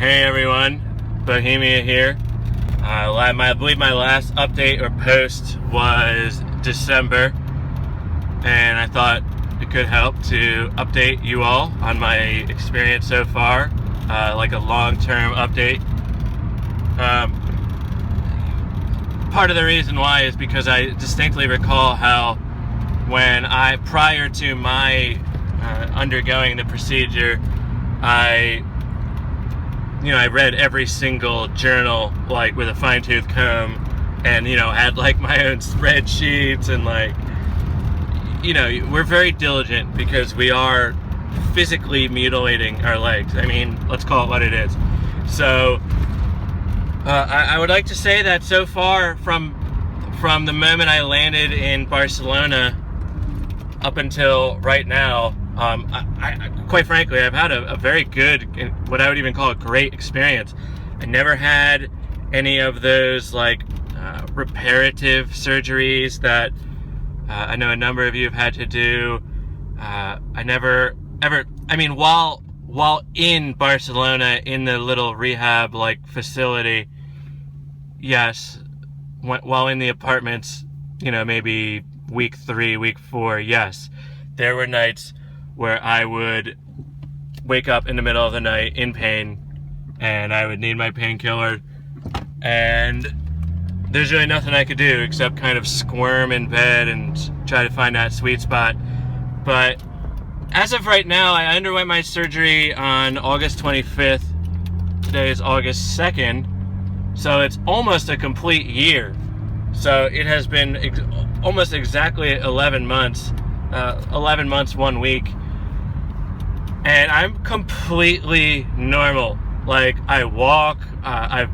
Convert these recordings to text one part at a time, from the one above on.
Hey everyone, Bohemia here. I believe my last update or post was December, and I thought it could help to update you all on my experience so far, like a long-term update. Part of the reason why is because I distinctly recall how prior to my undergoing the procedure, I read every single journal like with a fine-tooth comb, and had like my own spreadsheets, and we're very diligent because we are physically mutilating our legs. I mean, let's call it what it is. So I would like to say that so far from the moment I landed in Barcelona up until right now, I quite frankly, I've had a very good, what I would even call a great experience. I never had any of those reparative surgeries that I know a number of you have had to do. I never ever, while in Barcelona in the little rehab facility, yes, while in the apartments, maybe week 3, week 4, yes, there were nights where I would wake up in the middle of the night in pain, and I would need my painkiller, and there's really nothing I could do except kind of squirm in bed and try to find that sweet spot. But as of right now, I underwent my surgery on August 25th. Today is August 2nd, so it's almost a complete year. So it has been almost exactly 11 months, 11 months, 1 week. And I'm completely normal. Like, I walk, I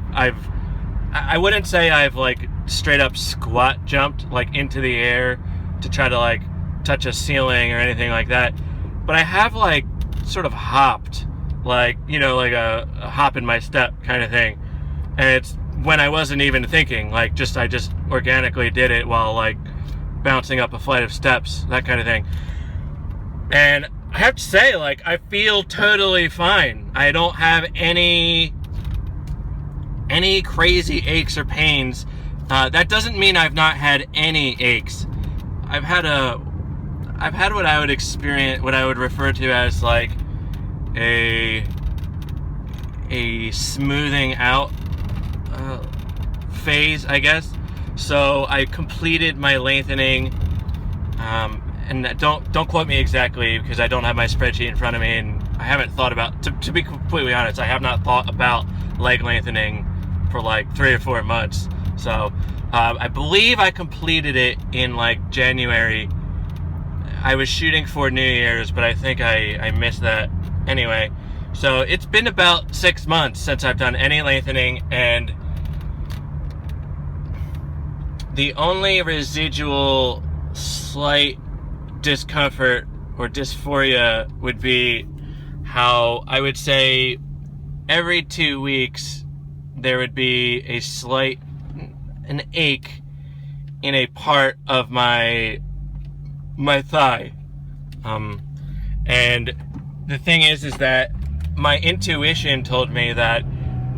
wouldn't say I've straight up squat jumped into the air to try to touch a ceiling or anything like that. But I have sort of hopped, a hop in my step kind of thing. And it's when I wasn't even thinking, I just organically did it while bouncing up a flight of steps, that kind of thing. And I have to say, I feel totally fine. I don't have any crazy aches or pains. That doesn't mean I've not had any aches. I've had what I would refer to as a smoothing out phase, I guess. So I completed my lengthening, and don't quote me exactly because I don't have my spreadsheet in front of me, and I haven't thought about, to be completely honest, I have not thought about leg lengthening for 3 or 4 months. So I believe I completed it in January. I was shooting for New Year's, but I think I missed that anyway. So it's been about 6 months since I've done any lengthening, and the only residual slight discomfort or dysphoria would be how I would say every 2 weeks there would be an ache in a part of my thigh. And the thing is that my intuition told me that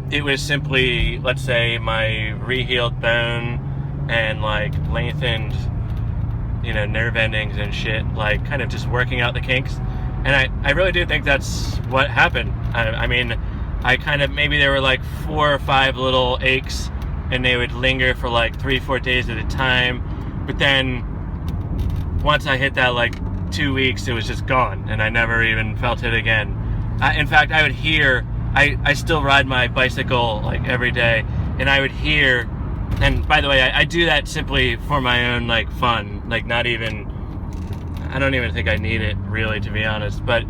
it was simply, let's say, my rehealed bone and lengthened nerve endings and shit, kind of just working out the kinks. And I really do think that's what happened. I kind of, maybe there were 4 or 5 little aches, and they would linger for 3-4 days at a time, but then once I hit that 2 weeks, it was just gone, and I never even felt it again. In fact, I would hear, I still ride my bicycle every day, and I would hear, and by the way, I do that simply for my own fun, not even, I don't even think I need it really, to be honest. But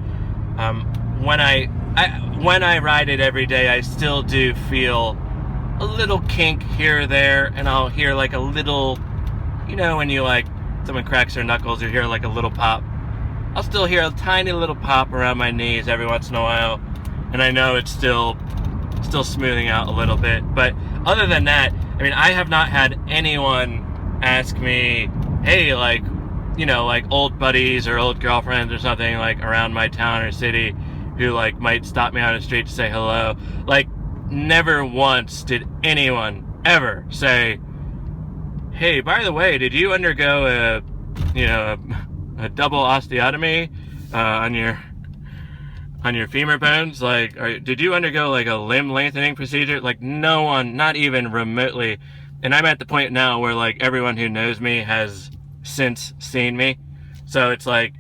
when I ride it every day, I still do feel a little kink here or there, and I'll hear a little, when you someone cracks their knuckles, you hear a little pop. I'll still hear a tiny little pop around my knees every once in a while, and I know it's still smoothing out a little bit. But other than that, I have not had anyone ask me, hey, old buddies or old girlfriends or something around my town or city, who like might stop me on the street to say hello. Like, never once did anyone ever say, hey, by the way, did you undergo a double osteotomy on your femur bones? Like, did you undergo like a limb lengthening procedure? Like, no one, not even remotely. And I'm at the point now where like everyone who knows me has since seen me. So it's like,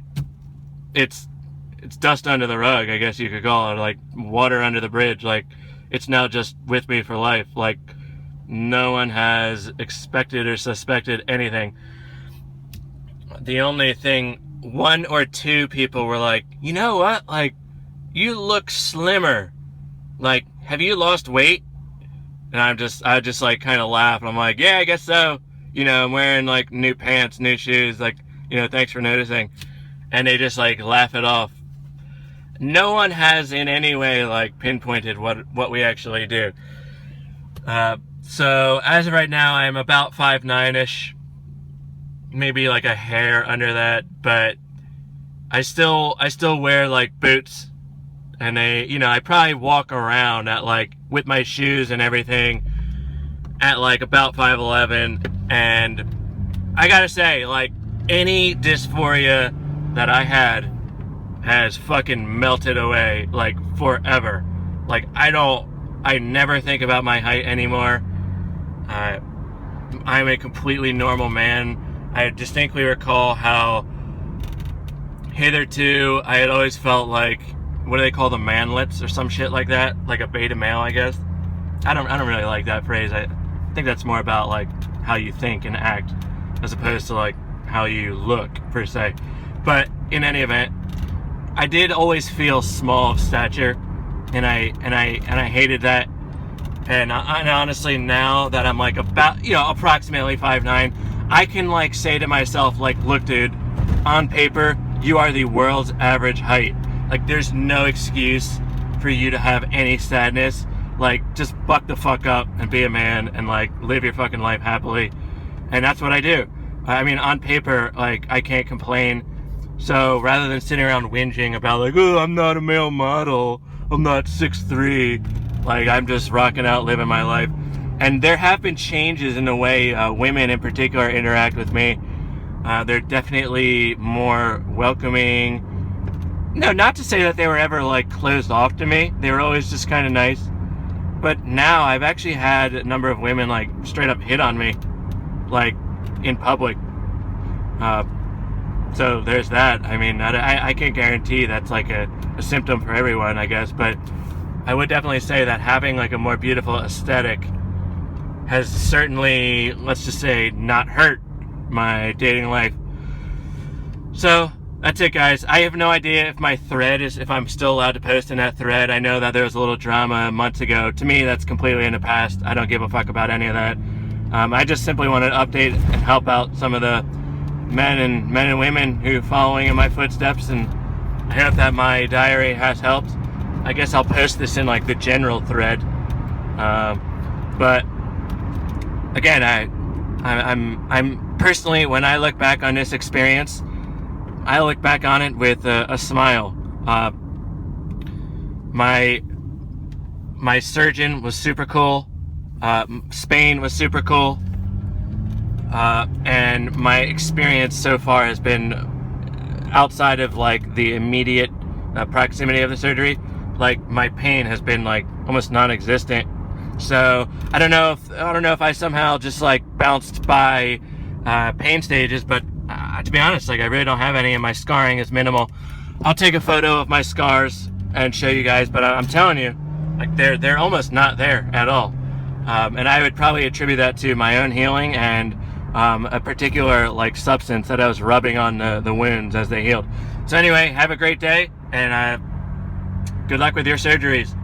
it's dust under the rug, I guess you could call it, like water under the bridge. Like, it's now just with me for life. Like, no one has expected or suspected anything. The only thing, one or two people were like, you know what? Like, you look slimmer. Like, have you lost weight? And I just like kind of laugh. I'm like, yeah, I guess so. You know, I'm wearing like new pants, new shoes. Like, you know, thanks for noticing. And they just like laugh it off. No one has in any way like pinpointed what we actually do. So as of right now, I'm about 5'9"-ish. Maybe like a hair under that, but I still wear like boots, and I probably walk around at like, with my shoes and everything, at like about 5'11", and I gotta say, like, any dysphoria that I had has fucking melted away, like, forever. Like, I never think about my height anymore. I'm a completely normal man. I distinctly recall how hitherto I had always felt like, what do they call the manlets or some shit like that? Like a beta male, I guess. I don't really like that phrase. I think that's more about like how you think and act as opposed to like how you look per se. But in any event, I did always feel small of stature, and I hated that. And honestly, now that I'm like about, approximately 5'9", I can like say to myself, like, look, dude, on paper, you are the world's average height. Like, there's no excuse for you to have any sadness. Like, just buck the fuck up and be a man and like live your fucking life happily. And that's what I do. I mean, on paper, like, I can't complain. So rather than sitting around whinging about like, oh, I'm not a male model, I'm not 6'3", like, I'm just rocking out, living my life. And there have been changes in the way women in particular interact with me. They're definitely more welcoming. No, not to say that they were ever like closed off to me. They were always just kind of nice. But now I've actually had a number of women like straight up hit on me, like in public. So there's that. I mean, I can't guarantee that's like a symptom for everyone, I guess. But I would definitely say that having like a more beautiful aesthetic has certainly, let's just say, not hurt my dating life. So that's it, guys. I have no idea if my thread if I'm still allowed to post in that thread. I know that there was a little drama months ago. To me, that's completely in the past. I don't give a fuck about any of that. I just simply wanted to update and help out some of the men and women who are following in my footsteps, and I hope that my diary has helped. I guess I'll post this in like the general thread. But again, I'm personally, when I look back on this experience, I look back on it with a smile. My surgeon was super cool. Spain was super cool. And my experience so far has been, outside of like the immediate proximity of the surgery, like my pain has been like almost non-existent. So I don't know if I somehow just like bounced by pain stages, but to be honest, like, I really don't have any, and my scarring is minimal. I'll take a photo of my scars and show you guys, but I'm telling you, like, they're almost not there at all. And I would probably attribute that to my own healing and a particular like substance that I was rubbing on the wounds as they healed. So anyway, have a great day, and good luck with your surgeries.